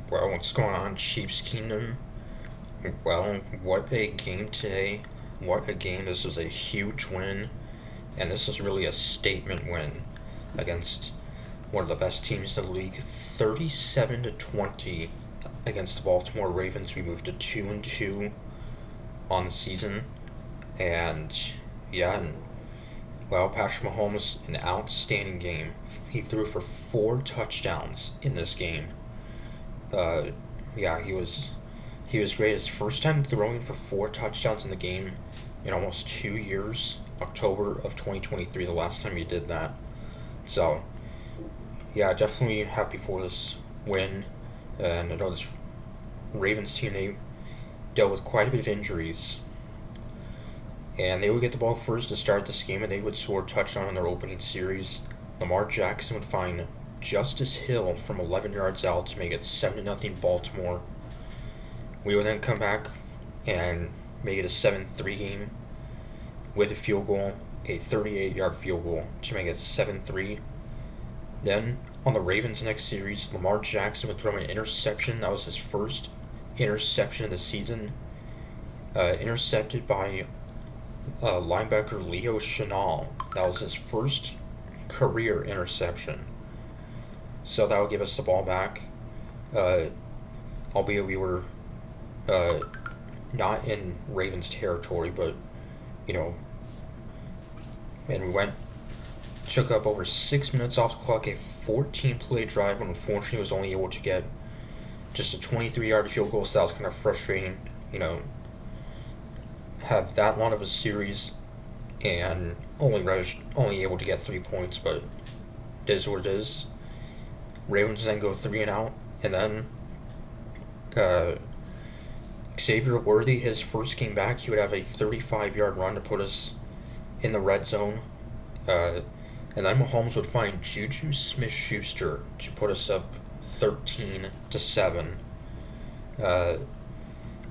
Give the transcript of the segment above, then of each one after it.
Well, what's going on, Chiefs Kingdom? Well, what a game today. What a game. This was a huge win, and this is really a statement win against one of the best teams in the league. 37 to 20 against the Baltimore Ravens. We moved to 2 and 2 on the season. And Patrick Mahomes, an outstanding game. He threw for 4 touchdowns in this game. Uh, he was great. His first time throwing for 4 touchdowns in the game in almost 2 years. October of 2023, the last time he did that. So, yeah, definitely happy for this win. And I know this Ravens team, they dealt with quite a bit of injuries. And they would get the ball first to start this game, and they would score a touchdown in their opening series. Lamar Jackson would find Justice Hill from 11 yards out to make it 7-0 Baltimore. We would then come back and make it a 7-3 game with a field goal, a 38-yard field goal to make it 7-3. Then, on the Ravens' next series, Lamar Jackson would throw an interception. That was his first interception of the season. Intercepted by linebacker Leo Chenal. That was his first career interception. So that would give us the ball back. Albeit we were not in Ravens territory, but, you know, and took up over 6 minutes off the clock, a 14-play drive, but unfortunately was only able to get just a 23-yard field goal, so that was kind of frustrating, have that long of a series and only able to get 3 points, but it is what it is. Ravens then go 3-and-out, and then Xavier Worthy, his first game back, he would have a 35-yard run to put us in the red zone. And then Mahomes would find Juju Smith-Schuster to put us up 13-7.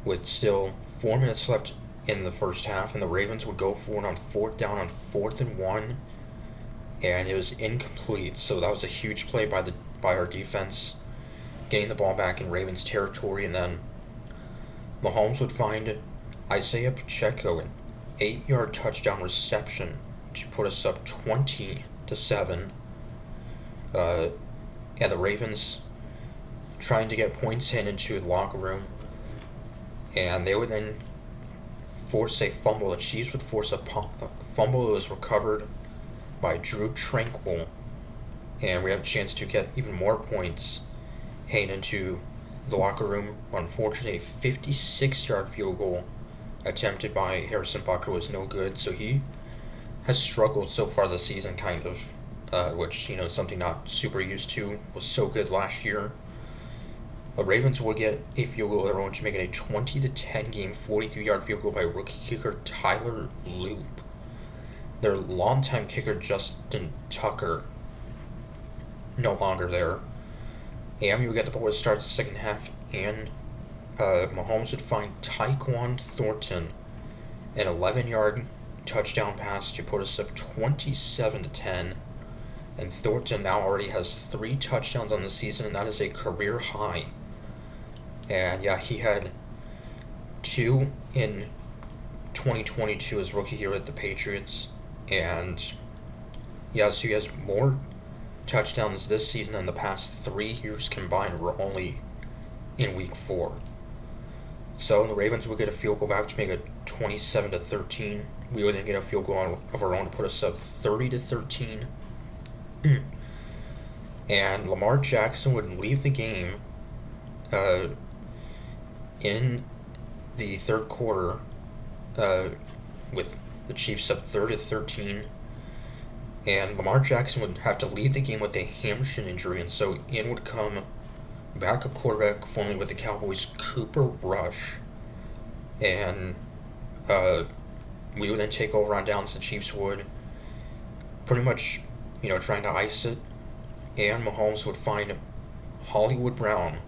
With still 4 minutes left in the first half, and the Ravens would go for it on fourth down on 4th-and-1, and it was incomplete. So that was a huge play by our defense, getting the ball back in Ravens territory, and then Mahomes would find Isaiah Pacheco an 8-yard touchdown reception to put us up 20-7. And the Ravens trying to get points into the locker room, and they would then force a fumble. The Chiefs would force a fumble that was recovered by Drew Tranquill, and we have a chance to get even more points heading into the locker room. Unfortunately, a 56-yard field goal attempted by Harrison Butker was no good, so he has struggled so far this season, kind of, which, something not super used to. Was so good last year. The Ravens would get a field goal of their own to make it a 20-10 game, 43-yard field goal by rookie kicker Tyler Loop. Their longtime kicker Justin Tucker no longer there. And we would get the ball to start the second half, and Mahomes would find Tyquan Thornton an 11-yard touchdown pass to put us up 27-10. And Thornton now already has 3 touchdowns on the season, and that is a career high. And he had 2 in 2022 as rookie year with the Patriots. And so he has more touchdowns this season than the past 3 years combined. We're only in week 4. So the Ravens would get a field goal back to make it 27-13. We would then get a field goal of our own to put us up 30-13. And Lamar Jackson would leave the game in the third quarter with the Chiefs up 30-13. And Lamar Jackson would have to leave the game with a hamstring injury, and so in would come backup quarterback formerly with the Cowboys, Cooper Rush. And we would then take over on downs. The Chiefs would pretty much, trying to ice it. And Mahomes would find Hollywood Brown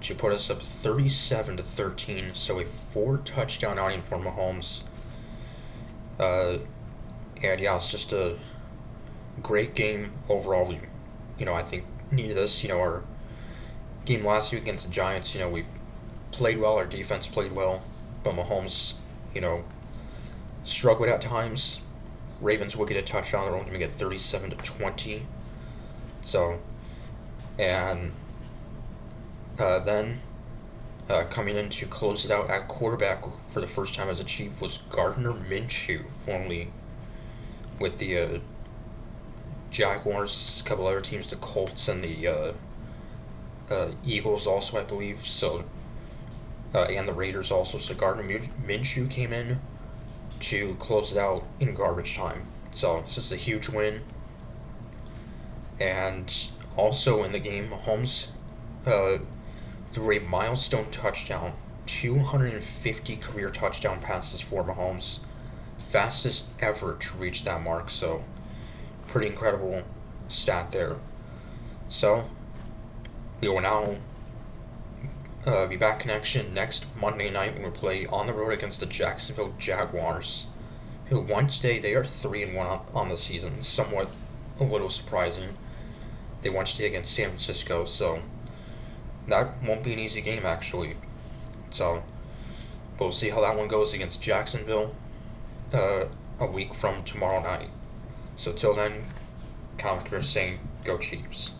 to put us up 37-13. So a 4-touchdown outing for Mahomes. It's just a great game overall. We, I think needed this. Our game last week against the Giants, we played well, our defense played well, but Mahomes, you know, struggled at times. Ravens would get a touchdown, they're only going to get 37-20. So, and then coming in to close it out at quarterback for the first time as a Chief was Gardner Minshew, formerly with the Jaguars, a couple other teams, the Colts and the Eagles also, I believe. So, and the Raiders also. So Gardner Minshew came in to close it out in garbage time. So this is a huge win. And also in the game, Mahomes threw a milestone touchdown, 250 career touchdown passes for Mahomes, fastest ever to reach that mark. So pretty incredible stat there. So we will now be back in action next Monday night when we play on the road against the Jacksonville Jaguars, who won today. They are 3-1 on the season, somewhat a little surprising. They won today against San Francisco, so that won't be an easy game actually. So we'll see how that one goes against Jacksonville a week from tomorrow night. So till then, Comic saying, go Chiefs.